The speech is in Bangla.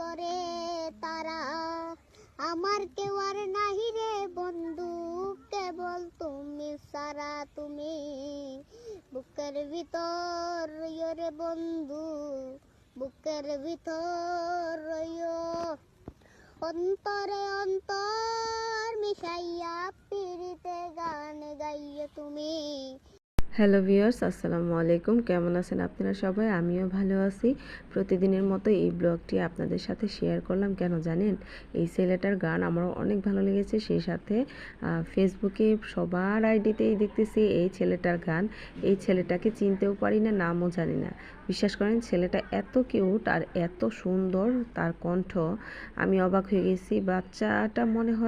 করে তারা, আমার কেউ আর নাহি রে বন্ধু, কেবল তুমি সারা। তুমি বুকের ভিতর রইও রে বন্ধু, বুকের ভিতর রইও, অন্তরে অন্তর মিশাইয়া পিরিতে গান গাইও তুমি। হ্যালো ভিউয়ার্স, আসসালামু আলাইকুম। কেমন আছেন আপনারা সবাই? আমিও ভালো আছি। প্রতিদিনের মতো এই ব্লগটি আপনাদের সাথে শেয়ার করলাম। কেন জানেন? এই ছেলেটার গান আমার অনেক ভালো লেগেছে। সেই সাথে ফেসবুকে সবার আইডিতেই দেখতেছি এই ছেলেটার গান। এই ছেলেটাকে চিনতেও পারি না, নামও জানি না। বিশ্বাস করেন, ছেলেটা এত কিউট আর এত সুন্দর, তার কণ্ঠ, আমি অবাক হয়ে গেছি। বাচ্চাটা মনে হয়